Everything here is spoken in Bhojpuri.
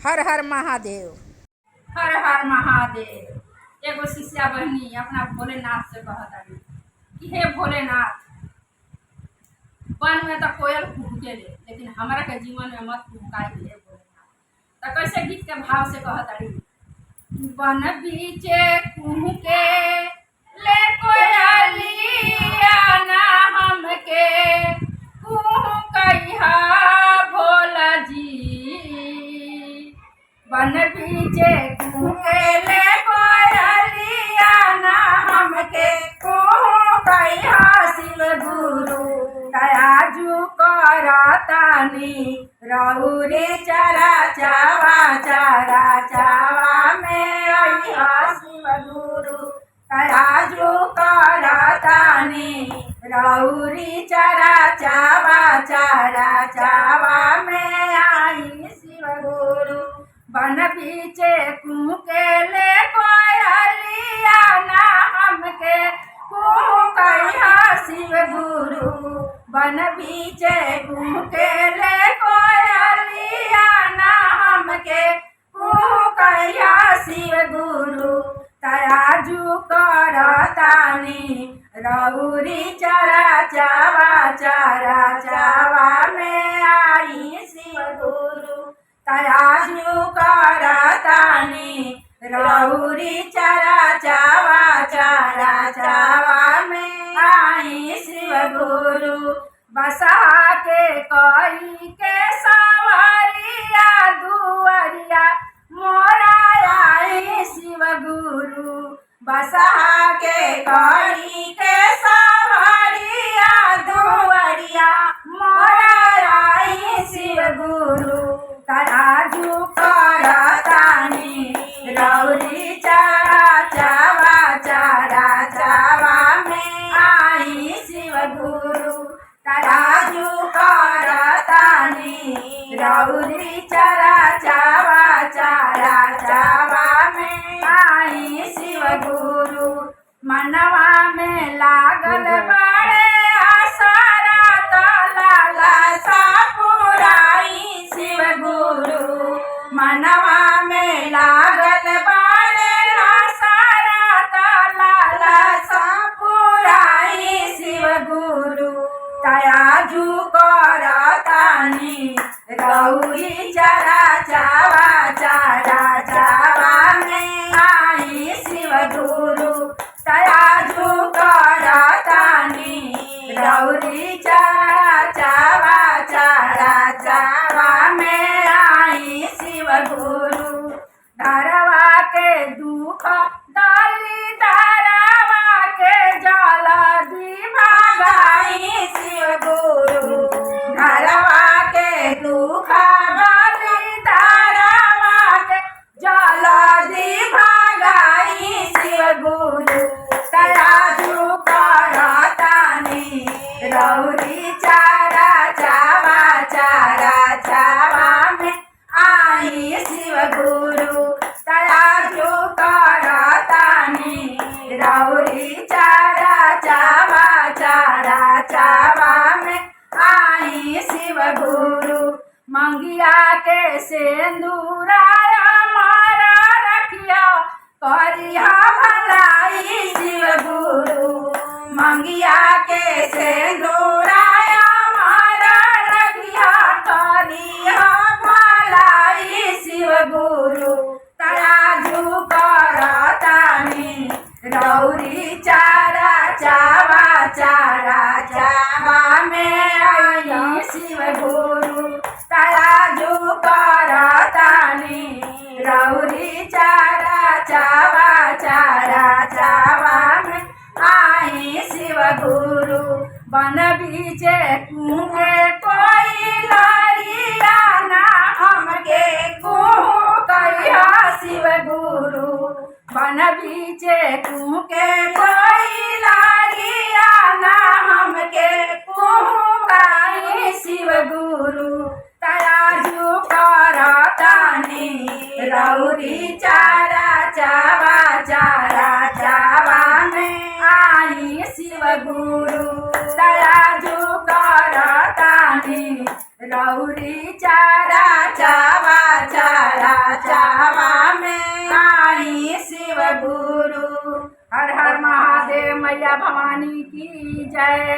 हर हर महादेव। हर हर महादेव। एगो शिष्या बहनी अपना भोलेनाथ से कहताड़ी कि हे भोलेनाथ, वन में तो कोयल कुहके ले, लेकिन हमारा के जीवन में मत कुहकाई हे भोलेनाथ। तो कैसे गीत के भाव से कहताड़ी, वन बीचे कुहके ले कोयलिया ना हमके कुहकइहा भोला जी। वन बीचे कुहके ले कोयलिया ना हमके कुहकइहा शिव गुरु। दयाजू करतानी रउरे चरा चावा में अइहा शिव गुरु। दयाजू करतानी रउरी चरा चावा में आई शिव गुरु। वन बीचे कुहके ले कोयलिया ना हमके कुहकइहा शिव गुरु। वन बीचे कुहके ले कोयलिया ना हमके कुहकइहा शिव गुरु। तराजू करतानी रउरी चरा चावा में आई शिव गुरु। तराजू करतानी रउरी चरा चावा में आई शिव गुरु। बसा के कई के सवारिया दुआरिया मोरा आई शिव गुरु। बसा के कई के सवारिया दुआरिया मोरा आई शिव गुरु। तराजू करतानी रउरी चरा चावा में आई शिव गुरु। तराजू करतानी रउरी चरा चावा में आई शिव गुरु। मनवा में लागल बड़े आसारा तो लालसा पुराई शिव गुरु। मनवा में लागल बड़े आसारा तो लालसा पुराई शिव गुरु। तराजू करतानी रउरी चरा चावा में आई शिव गुरु। तराजू करतानी रउरी चरा चावा में आई शिव गुरु। धरवा के दुख दली धरवा के जल्दी भगाई शिव गुरु। धरवा के दुख दली धरवा के जल्दी भगाई शिव गुरु। तराजू करतानी रउरी चरा चावा में आई शिव गुरु। तराजू करतानी रउरी चरा चावा में आई शिव गुरु। मंगिया के सिंदूराया मारा रखिया करिहा भलाई शिव गुरु। मंगिया के सिंदूराया मारा रखिया करिहा भलाई शिव गुरु। तराजू करतानी रउरी चरा चावा में आई शिव गुरु। तराजू करतानी रउरी चरा चावा में आई शिव गुरु। वन बीचे कुहके कोयलिया ना हमके कुहकइहा शिव गुरु। वन बीचे कुहके कोयलिया ना हमके कुहकाई शिव गुरु। तराजू करतानी रउरी चरा चावा में आई शिव गुरु। तराजू करतानी रउरी चरा चावा बचावा में आई शिव गुरु। हर हर महादेव, मैया भवानी की जय।